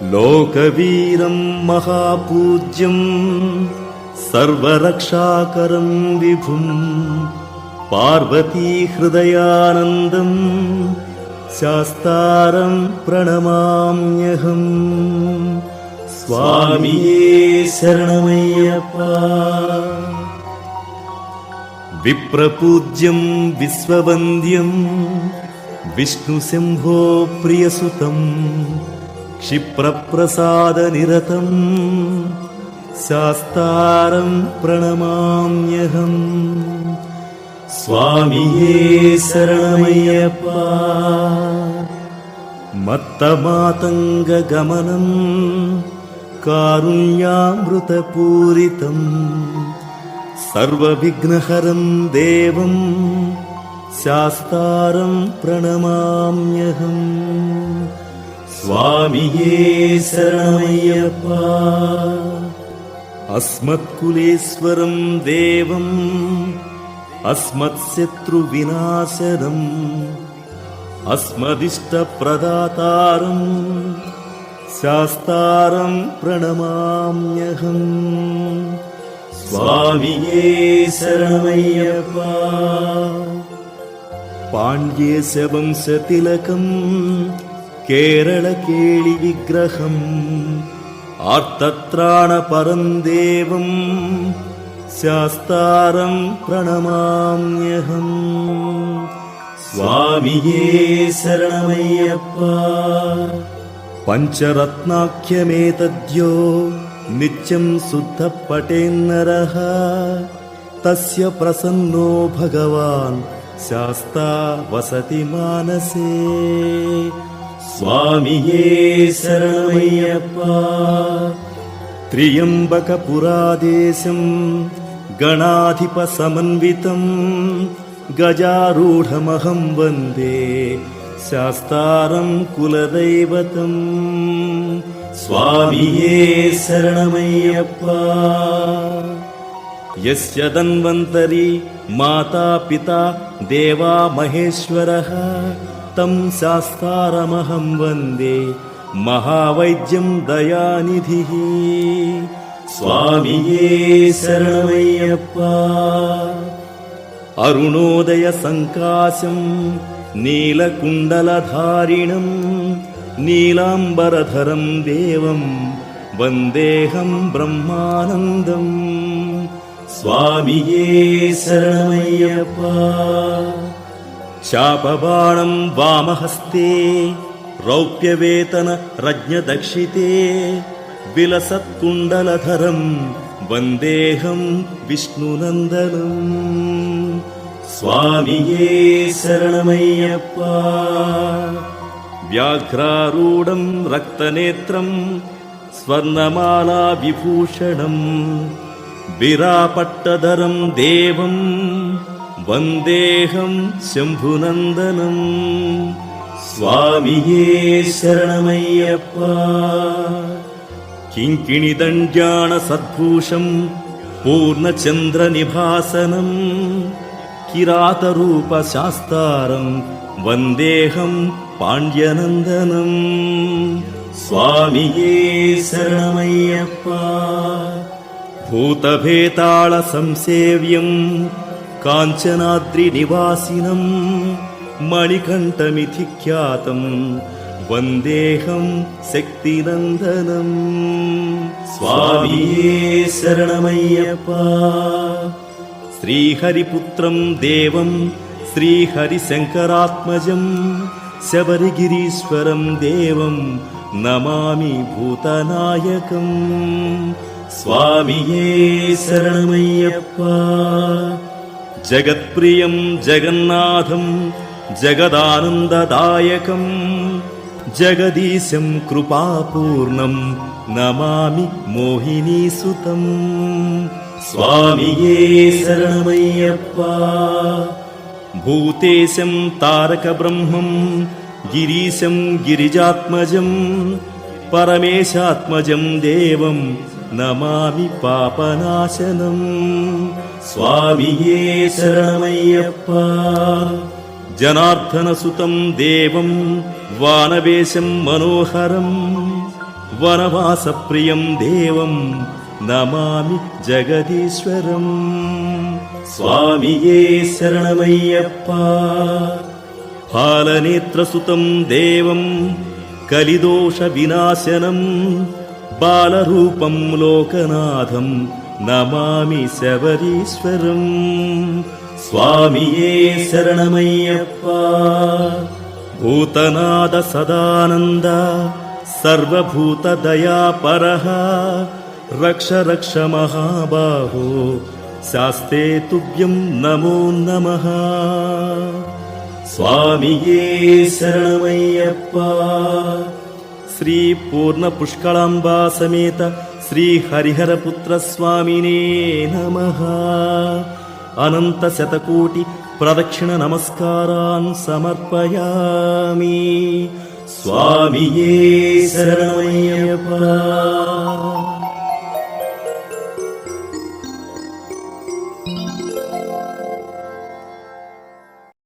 లోకవీరం మహాపూజ్యం సర్వరక్షాకరం విభుం పార్వతీ హృదయానందం శాస్తారం ప్రణమామ్యహం. స్వామియే శరణమయ్యప్ప. విప్రపూజ్యం విశ్వవంద్యం విష్ణుశంభో ప్రియసుతం క్షిప్రప్రసాదనిరతం శాస్తారం ప్రణమామ్యహం. స్వామియే శరణమయ్యప్ప. మత్తమాతంగగమనం కారుణ్యామృతపూరితం సర్వవిఘ్నహరం దేవం శాస్తారం ప్రణమామ్యహం. స్వామియే శరణమయ్యప్ప. అస్మత్కులేశ్వరం దేవం అస్మత్శత్రువినాశనం అస్మదిష్టప్రదాతారం శాస్తారం ప్రణమామ్యహం. స్వామియే శరణమయ్యప్ప. పాండ్యేశవంశతిలకం కేరళకేళి విగ్రహం ఆర్తత్రాణపరం దేవం శాస్తారం ప్రణమామ్యహం. స్వామియే శరణమయ్యప్ప. పంచరత్నాఖ్యమేతద్యో నిత్యం శుద్ధ పఠేన్నరః తస్య ప్రసన్నో భగవాన్ శాస్తా వసతి మానసే. స్వామియే శరణమయ్యప్ప. త్ర్యంబకపురాదేశం గణాధిప సమన్వితం గజారూఢమహం వందే శాస్తారం కులదైవతం. స్వామియే శరణమయ్యప్ప. యస్య ధన్వంతరి మాతా పితా దేవా మహేశ్వరః తం శాస్తారమహం వందే మహావైద్యం దయానిధిః. స్వామియే శరణమయ్యప్ప. అరుణోదయ సంకాశం నీలకుండలధారిణం నీలాంబరధరం దేవం వందేహం బ్రహ్మానందం. స్వామియే శరణమయ్యప్ప. శాపబాణం వామహస్తే రౌప్యవేతన రజ్ఞదక్షితే విలసత్కుండలధరం వందేహం విష్ణునందనం. స్వామియే శరణమయ్యప్ప. వ్యాఘ్రారూఢం రక్తనేత్రం స్వర్ణమాలా విభూషణం విరాపట్టధరం దేవం వందేహం శంభునందనం. స్వామియే శరణమయ్యప్ప. కింకిణిదండ్యాణ సద్భూషం పూర్ణచంద్రనిభాసనం కిరాతరూప శాస్తారం వందేహం పాండ్యనందనం. స్వామియే శరణమయ్యప్ప. భూతభేతాళ సంసేవ్యం కాంచనాద్రి నివాసినం మణికంఠమితి ఖ్యాతం వందేహం శక్తినందనం. స్వామియే శరణమయ్యప్ప. శ్రీహరిపుత్రం దేవం శ్రీహరిశంకరాత్మజం శబరిగిరీశ్వరం దేవం నమామి భూతనాయకం. స్వామియే శరణమయ్యప్ప. జగత్ప్రియం జగన్నాథం జగదానందదాయకం జగదీశం కృపాపూర్ణం నమామి మోహినీసుతం. స్వామియే శరణమయ్యప్ప. భూతేశం తారక బ్రహ్మం గిరీశం గిరిజాత్మజం పరమేశాత్మజం దేవం నమామి పాపనాశనం. స్వామియే శరణమయ్యప్ప. జనార్దనసుతం దేవం వానవేశం మనోహరం వనవాసప్రియం దేవం నమామి జగదీశ్వరం. స్వామియే శరణమయ్యప్ప. పాలనేత్రసుతం దేవం కలిదోష వినాశనం బాలరూపం లోకనాథం నమామి శబరీశ్వరం. స్వామియే శరణమయ్యప్ప. భూతనాద సదానంద సర్వభూత దయాపరః రక్ష రక్ష మహాబాహో శాస్తే తుభ్యం నమో నమః. స్వామియే శరణమయ్యప్ప. శ్రీ పూర్ణ పుష్కళాంబా సమేత శ్రీ హరిహరపుత్ర స్వామినే నమః. అనంత శతకోటి ప్రదక్షిణ నమస్కారాన్ సమర్పయామి. స్వామియే శరణమయ్యప్ప.